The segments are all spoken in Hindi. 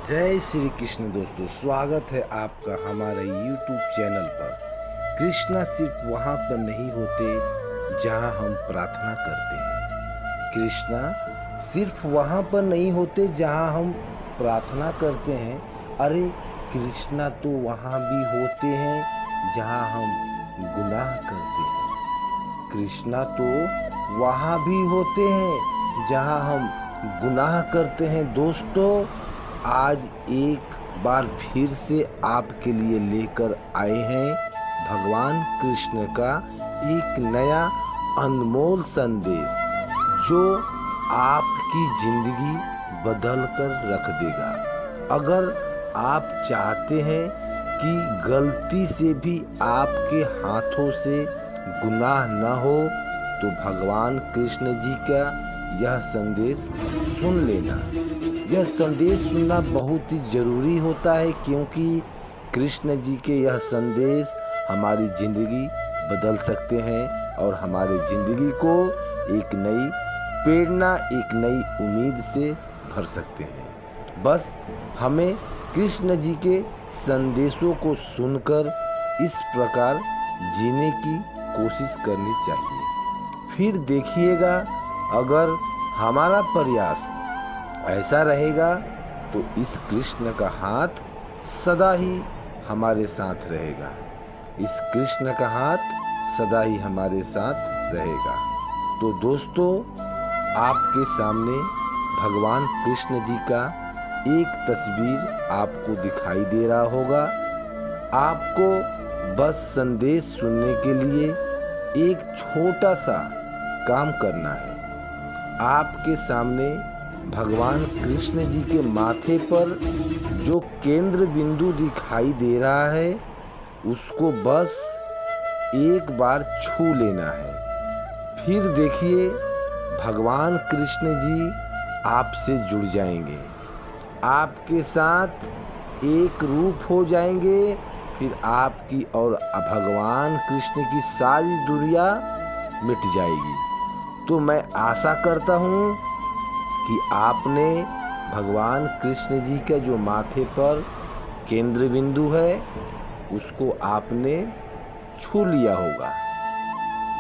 जय श्री कृष्ण दोस्तों, स्वागत है आपका हमारे YouTube चैनल पर। कृष्णा सिर्फ वहाँ पर नहीं होते जहाँ हम प्रार्थना करते हैं। कृष्णा सिर्फ वहाँ पर नहीं होते जहाँ हम प्रार्थना करते हैं। अरे कृष्णा तो वहाँ भी होते हैं जहाँ हम गुनाह करते हैं। कृष्णा तो वहाँ भी होते हैं जहाँ हम गुनाह करते हैं। दोस्तों, आज एक बार फिर से आपके लिए लेकर आए हैं भगवान कृष्ण का एक नया अनमोल संदेश, जो आपकी जिंदगी बदल कर रख देगा। अगर आप चाहते हैं कि गलती से भी आपके हाथों से गुनाह न हो, तो भगवान कृष्ण जी का यह संदेश सुन लेना। यह संदेश सुनना बहुत ही ज़रूरी होता है, क्योंकि कृष्ण जी के यह संदेश हमारी ज़िंदगी बदल सकते हैं और हमारी ज़िंदगी को एक नई प्रेरणा, एक नई उम्मीद से भर सकते हैं। बस हमें कृष्ण जी के संदेशों को सुनकर इस प्रकार जीने की कोशिश करनी चाहिए। फिर देखिएगा, अगर हमारा प्रयास ऐसा रहेगा तो इस कृष्ण का हाथ सदा ही हमारे साथ रहेगा। इस कृष्ण का हाथ सदा ही हमारे साथ रहेगा। तो दोस्तों, आपके सामने भगवान कृष्ण जी का एक तस्वीर आपको दिखाई दे रहा होगा। आपको बस संदेश सुनने के लिए एक छोटा सा काम करना है। आपके सामने भगवान कृष्ण जी के माथे पर जो केंद्र बिंदु दिखाई दे रहा है, उसको बस एक बार छू लेना है। फिर देखिए, भगवान कृष्ण जी आपसे जुड़ जाएंगे, आपके साथ एक रूप हो जाएंगे। फिर आपकी और भगवान कृष्ण की सारी दूरियां मिट जाएगी। तो मैं आशा करता हूँ कि आपने भगवान कृष्ण जी का जो माथे पर केंद्र बिंदु है, उसको आपने छू लिया होगा।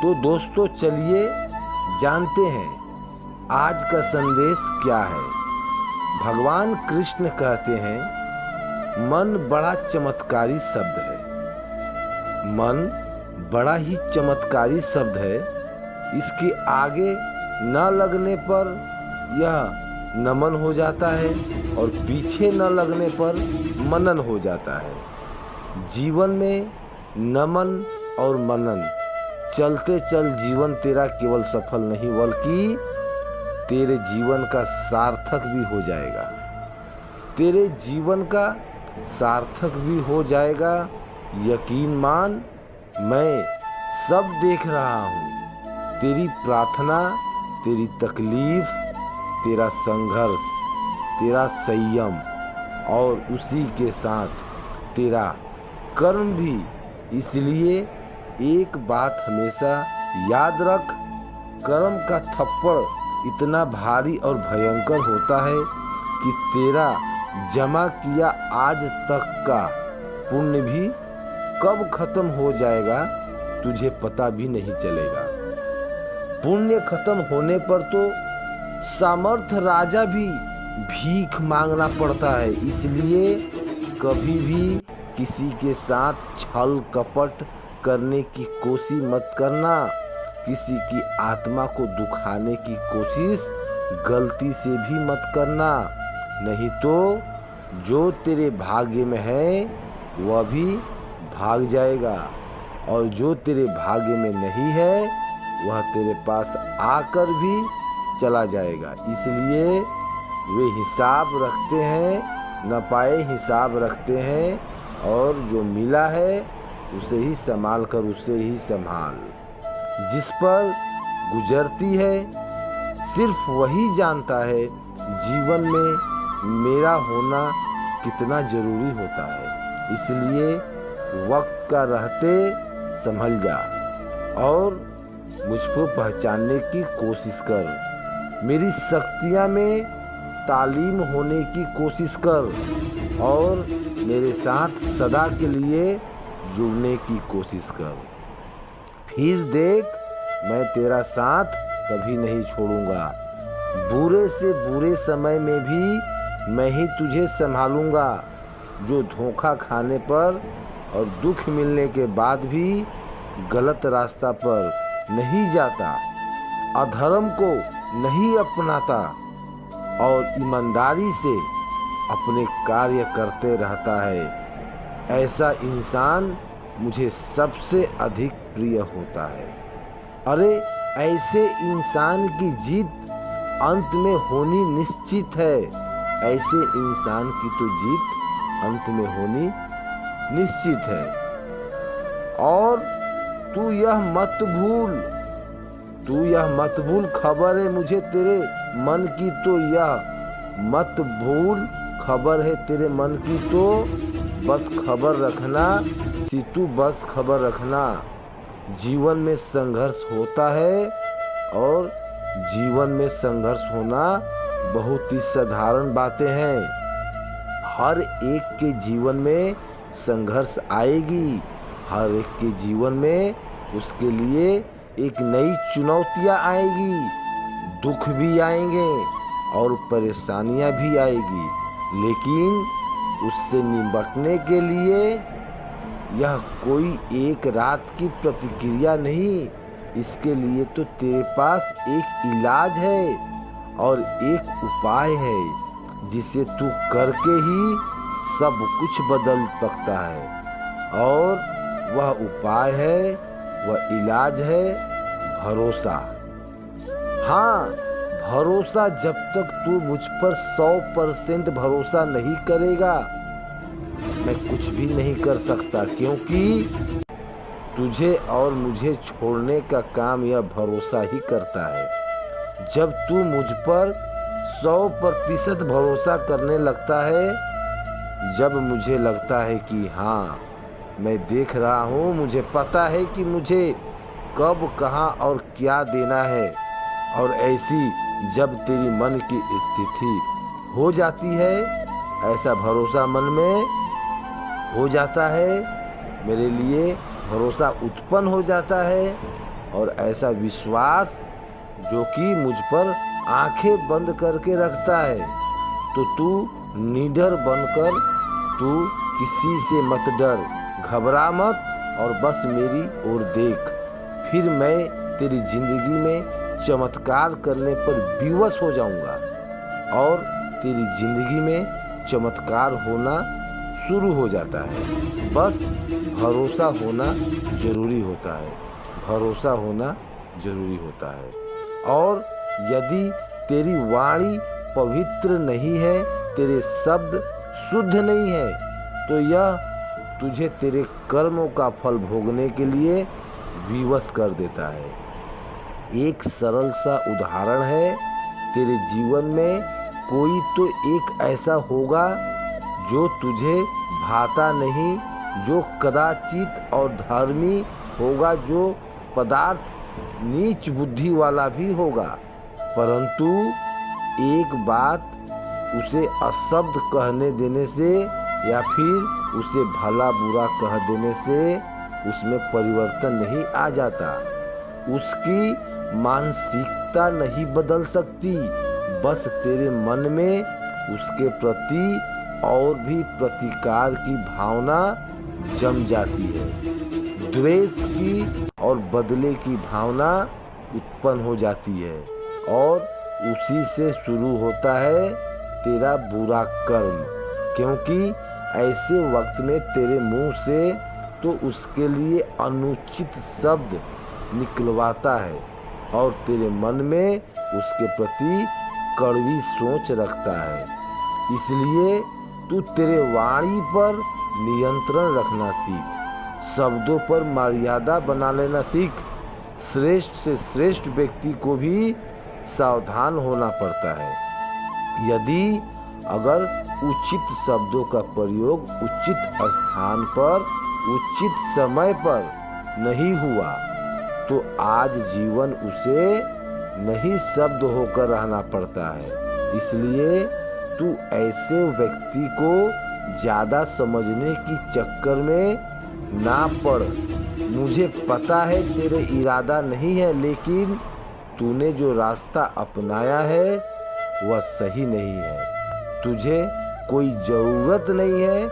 तो दोस्तों, चलिए जानते हैं आज का संदेश क्या है। भगवान कृष्ण कहते हैं, मन बड़ा चमत्कारी शब्द है। मन बड़ा ही चमत्कारी शब्द है। इसके आगे न लगने पर यह नमन हो जाता है और पीछे न लगने पर मनन हो जाता है। जीवन में नमन और मनन चलते चल जीवन तेरा केवल सफल नहीं, बल्कि तेरे जीवन का सार्थक भी हो जाएगा। तेरे जीवन का सार्थक भी हो जाएगा। यकीन मान, मैं सब देख रहा हूँ। तेरी प्रार्थना, तेरी तकलीफ, तेरा संघर्ष, तेरा संयम और उसी के साथ तेरा कर्म भी। इसलिए एक बात हमेशा याद रख, कर्म का थप्पड़ इतना भारी और भयंकर होता है कि तेरा जमा किया आज तक का पुण्य भी कब खत्म हो जाएगा तुझे पता भी नहीं चलेगा। पुण्य खत्म होने पर तो सामर्थ्य राजा भी भीख मांगना पड़ता है। इसलिए कभी भी किसी के साथ छल कपट करने की कोशिश मत करना। किसी की आत्मा को दुखाने की कोशिश गलती से भी मत करना, नहीं तो जो तेरे भाग्य में है वह भी भाग जाएगा, और जो तेरे भाग्य में नहीं है वह तेरे पास आकर भी चला जाएगा। इसलिए वे हिसाब रखते हैं, न पाए हिसाब रखते हैं, और जो मिला है उसे ही संभाल कर उसे ही संभाल। जिस पर गुजरती है सिर्फ वही जानता है जीवन में मेरा होना कितना जरूरी होता है। इसलिए वक्त का रहते संभल जा और मुझको पहचानने की कोशिश कर। मेरी शक्तियाँ में तालीम होने की कोशिश कर और मेरे साथ सदा के लिए जुड़ने की कोशिश कर। फिर देख, मैं तेरा साथ कभी नहीं छोड़ूंगा। बुरे से बुरे समय में भी मैं ही तुझे संभालूंगा। जो धोखा खाने पर और दुख मिलने के बाद भी गलत रास्ता पर नहीं जाता, अधर्म को नहीं अपनाता और ईमानदारी से अपने कार्य करते रहता है, ऐसा इंसान मुझे सबसे अधिक प्रिय होता है। अरे, ऐसे इंसान की जीत अंत में होनी निश्चित है। ऐसे इंसान की तो जीत अंत में होनी निश्चित है। और तू यह मत भूल, खबर है मुझे तेरे मन की, तो यह मत भूल, खबर है तेरे मन की, तो बस खबर रखना सीतू, बस खबर रखना। जीवन में संघर्ष होता है और जीवन में संघर्ष होना बहुत ही साधारण बातें हैं। हर एक के जीवन में संघर्ष आएगी। हर एक के जीवन में उसके लिए एक नई चुनौतियां आएगी, दुख भी आएंगे और परेशानियां भी आएगी, लेकिन उससे निपटने के लिए यह कोई एक रात की प्रतिक्रिया नहीं। इसके लिए तो तेरे पास एक इलाज है और एक उपाय है, जिसे तू करके ही सब कुछ बदल सकता है। और वह उपाय है, वह इलाज है भरोसा। हाँ, भरोसा। जब तक तू मुझ पर 100% भरोसा नहीं करेगा, मैं कुछ भी नहीं कर सकता, क्योंकि तुझे और मुझे छोड़ने का काम यह भरोसा ही करता है। जब तू मुझ पर 100% भरोसा करने लगता है, जब मुझे लगता है कि हाँ, मैं देख रहा हूँ, मुझे पता है कि मुझे कब, कहाँ और क्या देना है, और ऐसी जब तेरी मन की स्थिति हो जाती है, ऐसा भरोसा मन में हो जाता है, मेरे लिए भरोसा उत्पन्न हो जाता है, और ऐसा विश्वास जो कि मुझ पर आंखें बंद करके रखता है, तो तू निडर बनकर, तू किसी से मत डर, घबरा मत और बस मेरी ओर देख। फिर मैं तेरी जिंदगी में चमत्कार करने पर विवश हो जाऊंगा और तेरी जिंदगी में चमत्कार होना शुरू हो जाता है। बस भरोसा होना जरूरी होता है, भरोसा होना जरूरी होता है। और यदि तेरी वाणी पवित्र नहीं है, तेरे शब्द शुद्ध नहीं है, तो यह तुझे तेरे कर्मों का फल भोगने के लिए विवश कर देता है। एक सरल सा उदाहरण है, तेरे जीवन में कोई तो एक ऐसा होगा जो तुझे भाता नहीं, जो कदाचित और धर्मी होगा, जो पदार्थ नीच बुद्धि वाला भी होगा, परंतु एक बात उसे अशब्द कहने देने से या फिर उसे भला बुरा कह देने से उसमें परिवर्तन नहीं आ जाता। उसकी मानसिकता नहीं बदल सकती, बस तेरे मन में उसके प्रति और भी प्रतिकार की भावना जम जाती है। द्वेष की और बदले की भावना उत्पन्न हो जाती है और उसी से शुरू होता है तेरा बुरा कर्म, क्योंकि ऐसे वक्त में तेरे मुंह से तो उसके लिए अनुचित शब्द निकलवाता है और तेरे मन में उसके प्रति कड़वी सोच रखता है। इसलिए तू तेरे वाणी पर नियंत्रण रखना सीख, शब्दों पर मर्यादा बना लेना सीख। श्रेष्ठ से श्रेष्ठ व्यक्ति को भी सावधान होना पड़ता है। यदि अगर उचित शब्दों का प्रयोग उचित स्थान पर उचित समय पर नहीं हुआ, तो आज जीवन उसे नहीं शब्द होकर रहना पड़ता है। इसलिए तू ऐसे व्यक्ति को ज़्यादा समझने की चक्कर में ना पड़। मुझे पता है तेरे इरादा नहीं है, लेकिन तूने जो रास्ता अपनाया है वह सही नहीं है। तुझे कोई ज़रूरत नहीं है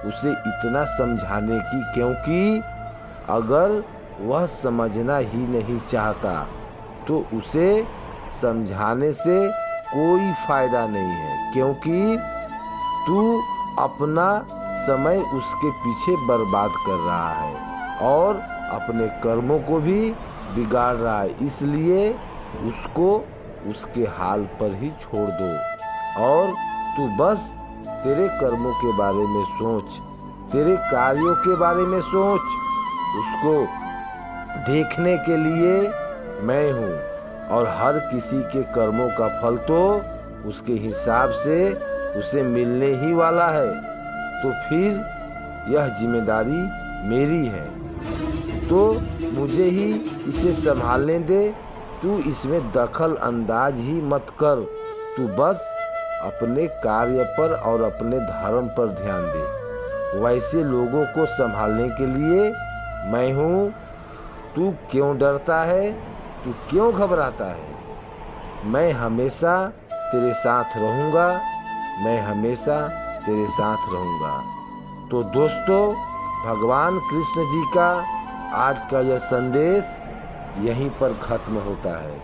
उसे इतना समझाने की, क्योंकि अगर वह समझना ही नहीं चाहता तो उसे समझाने से कोई फ़ायदा नहीं है, क्योंकि तू अपना समय उसके पीछे बर्बाद कर रहा है और अपने कर्मों को भी बिगाड़ रहा है। इसलिए उसको उसके हाल पर ही छोड़ दो और तू बस तेरे कर्मों के बारे में सोच, तेरे कार्यों के बारे में सोच। उसको देखने के लिए मैं हूँ और हर किसी के कर्मों का फल तो उसके हिसाब से उसे मिलने ही वाला है। तो फिर यह जिम्मेदारी मेरी है, तो मुझे ही इसे संभालने दे। तू इसमें दखल अंदाज ही मत कर। तू बस अपने कार्य पर और अपने धर्म पर ध्यान दे। वैसे लोगों को संभालने के लिए मैं हूँ। तू क्यों डरता है? तू क्यों घबराता है? मैं हमेशा तेरे साथ रहूँगा, मैं हमेशा तेरे साथ रहूँगा। तो दोस्तों, भगवान कृष्ण जी का आज का यह संदेश यहीं पर ख़त्म होता है,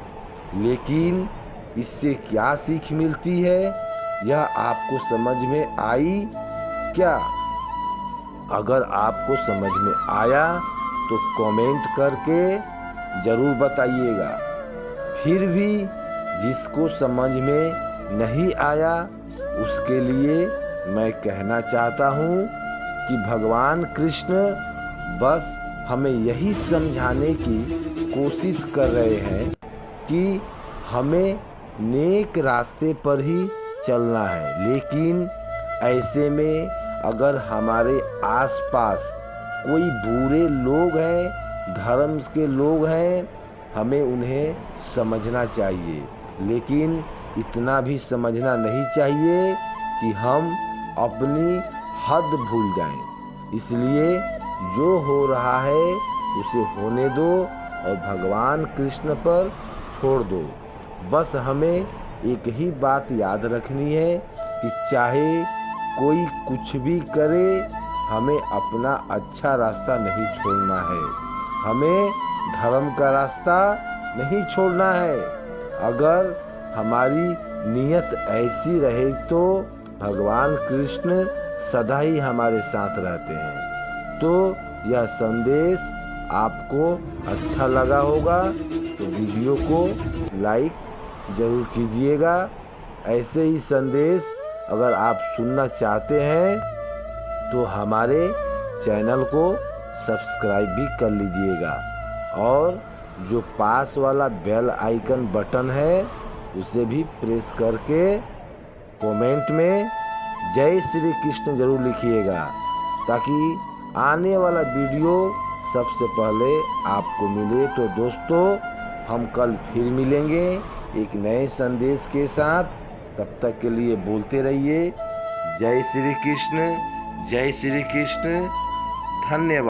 लेकिन इससे क्या सीख मिलती है यह आपको समझ में आई क्या? अगर आपको समझ में आया तो कमेंट करके ज़रूर बताइएगा। फिर भी जिसको समझ में नहीं आया उसके लिए मैं कहना चाहता हूँ कि भगवान कृष्ण बस हमें यही समझाने की कोशिश कर रहे हैं कि हमें नेक रास्ते पर ही चलना है। लेकिन ऐसे में अगर हमारे आसपास कोई बुरे लोग हैं, धर्म के लोग हैं, हमें उन्हें समझना चाहिए, लेकिन इतना भी समझना नहीं चाहिए कि हम अपनी हद भूल जाएं। इसलिए जो हो रहा है उसे होने दो और भगवान कृष्ण पर छोड़ दो। बस हमें एक ही बात याद रखनी है कि चाहे कोई कुछ भी करे, हमें अपना अच्छा रास्ता नहीं छोड़ना है, हमें धर्म का रास्ता नहीं छोड़ना है। अगर हमारी नीयत ऐसी रहे तो भगवान कृष्ण सदा ही हमारे साथ रहते हैं। तो यह संदेश आपको अच्छा लगा होगा तो वीडियो को लाइक ज़रूर कीजिएगा। ऐसे ही संदेश अगर आप सुनना चाहते हैं तो हमारे चैनल को सब्सक्राइब भी कर लीजिएगा और जो पास वाला बेल आइकन बटन है उसे भी प्रेस करके कमेंट में जय श्री कृष्ण ज़रूर लिखिएगा, ताकि आने वाला वीडियो सबसे पहले आपको मिले। तो दोस्तों, हम कल फिर मिलेंगे एक नए संदेश के साथ। तब तक के लिए बोलते रहिए जय श्री कृष्ण, जय श्री कृष्ण। धन्यवाद।